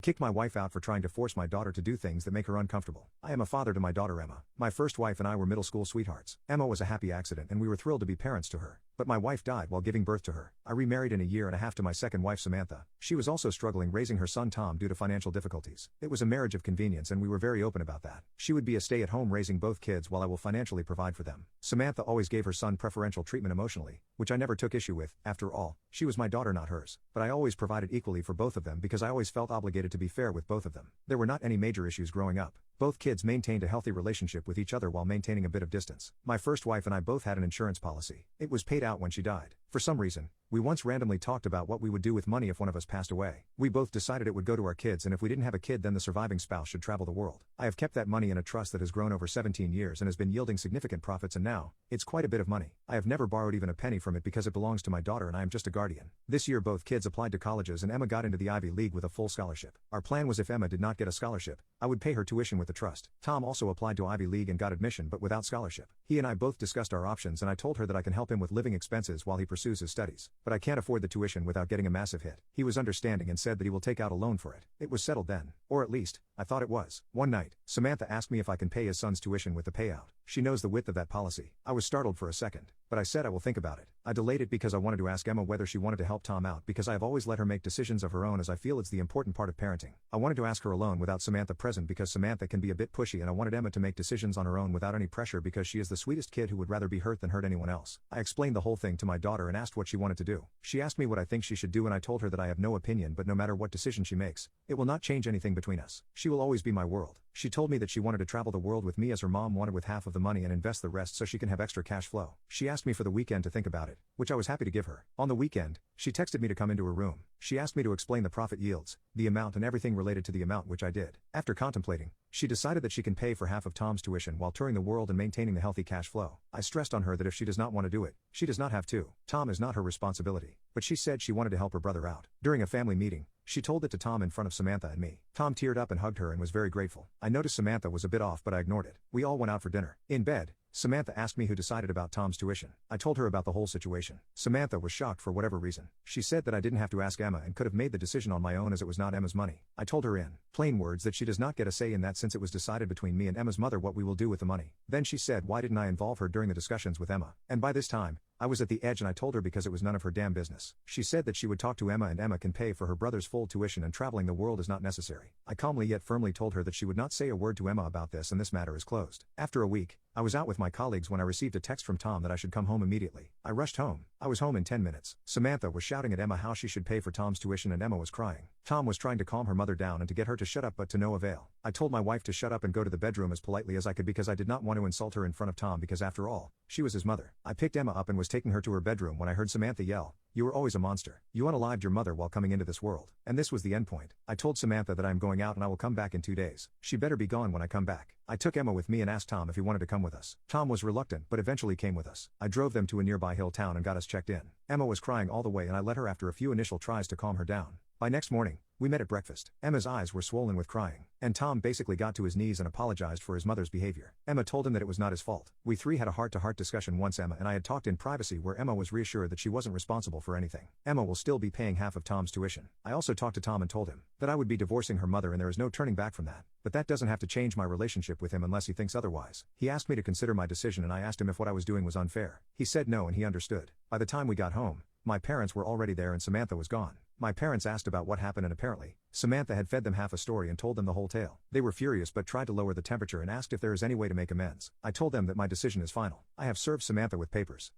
Kicked my wife out for trying to force my daughter to do things that make her uncomfortable. I am a father to my daughter Emma. My first wife and I were middle school sweethearts. Emma was a happy accident and we were thrilled to be parents to her. But my wife died while giving birth to her. I remarried in a year and a half to my second wife Samantha. She was also struggling raising her son Tom due to financial difficulties. It was a marriage of convenience and we were very open about that. She would be a stay-at-home raising both kids while I will financially provide for them. Samantha always gave her son preferential treatment emotionally, which I never took issue with. After all, she was my daughter, not hers. But I always provided equally for both of them because I always felt obligated to be fair with both of them. There were not any major issues growing up. Both kids maintained a healthy relationship with each other while maintaining a bit of distance. My first wife and I both had an insurance policy. It was paid out when she died. For some reason, we once randomly talked about what we would do with money if one of us passed away. We both decided it would go to our kids, and if we didn't have a kid then the surviving spouse should travel the world. I have kept that money in a trust that has grown over 17 years and has been yielding significant profits, and now, it's quite a bit of money. I have never borrowed even a penny from it because it belongs to my daughter and I am just a guardian. This year both kids applied to colleges and Emma got into the Ivy League with a full scholarship. Our plan was if Emma did not get a scholarship, I would pay her tuition with the trust. Tom also applied to Ivy League and got admission but without scholarship. He and I both discussed our options and I told her that I can help him with living expenses while he pursues his studies. But I can't afford the tuition without getting a massive hit. He was understanding and said that he will take out a loan for it. It was settled then. Or at least, I thought it was. One night, Samantha asked me if I can pay his son's tuition with the payout. She knows the width of that policy. I was startled for a second, but I said I will think about it. I delayed it because I wanted to ask Emma whether she wanted to help Tom out because I have always let her make decisions of her own as I feel it's the important part of parenting. I wanted to ask her alone without Samantha present because Samantha can be a bit pushy and I wanted Emma to make decisions on her own without any pressure because she is the sweetest kid who would rather be hurt than hurt anyone else. I explained the whole thing to my daughter and asked what she wanted to do. She asked me what I think she should do and I told her that I have no opinion, but no matter what decision she makes, it will not change anything between us. She will always be my world. She told me that she wanted to travel the world with me as her mom wanted, with half of the money and invest the rest so she can have extra cash flow. She asked me for the weekend to think about it, which I was happy to give her. On the weekend, she texted me to come into her room. She asked me to explain the profit yields, the amount and everything related to the amount, which I did. After contemplating, she decided that she can pay for half of Tom's tuition while touring the world and maintaining the healthy cash flow. I stressed on her that if she does not want to do it, she does not have to. Tom is not her responsibility. But she said she wanted to help her brother out. During a family meeting, she told it to Tom in front of Samantha and me. Tom teared up and hugged her and was very grateful. I noticed Samantha was a bit off, but I ignored it. We all went out for dinner. In bed, Samantha asked me who decided about Tom's tuition. I told her about the whole situation. Samantha was shocked for whatever reason. She said that I didn't have to ask Emma and could have made the decision on my own as it was not Emma's money. I told her in plain words that she does not get a say in that since it was decided between me and Emma's mother what we will do with the money. Then she said why didn't I involve her during the discussions with Emma? And by this time, I was at the edge and I told her because it was none of her damn business. She said that she would talk to Emma and Emma can pay for her brother's full tuition and traveling the world is not necessary. I calmly yet firmly told her that she would not say a word to Emma about this and this matter is closed. After a week, I was out with my colleagues when I received a text from Tom that I should come home immediately. I rushed home. I was home in 10 minutes. Samantha was shouting at Emma how she should pay for Tom's tuition and Emma was crying. Tom was trying to calm her mother down and to get her to shut up but to no avail. I told my wife to shut up and go to the bedroom as politely as I could because I did not want to insult her in front of Tom because after all, she was his mother. I picked Emma up and was taking her to her bedroom when I heard Samantha yell, "You were always a monster. You unalived your mother while coming into this world." And this was the end point. I told Samantha that I am going out and I will come back in 2 days. She better be gone when I come back. I took Emma with me and asked Tom if he wanted to come with us. Tom was reluctant but eventually came with us. I drove them to a nearby hill town and got us checked in. Emma was crying all the way and I let her after a few initial tries to calm her down. By next morning, we met at breakfast. Emma's eyes were swollen with crying, and Tom basically got to his knees and apologized for his mother's behavior. Emma told him that it was not his fault. We three had a heart-to-heart discussion once Emma and I had talked in privacy where Emma was reassured that she wasn't responsible for anything. Emma will still be paying half of Tom's tuition. I also talked to Tom and told him that I would be divorcing her mother and there is no turning back from that. But that doesn't have to change my relationship with him unless he thinks otherwise. He asked me to consider my decision and I asked him if what I was doing was unfair. He said no and he understood. By the time we got home, my parents were already there and Samantha was gone. My parents asked about what happened and apparently, Samantha had fed them half a story and told them the whole tale. They were furious but tried to lower the temperature and asked if there is any way to make amends. I told them that my decision is final. I have served Samantha with papers.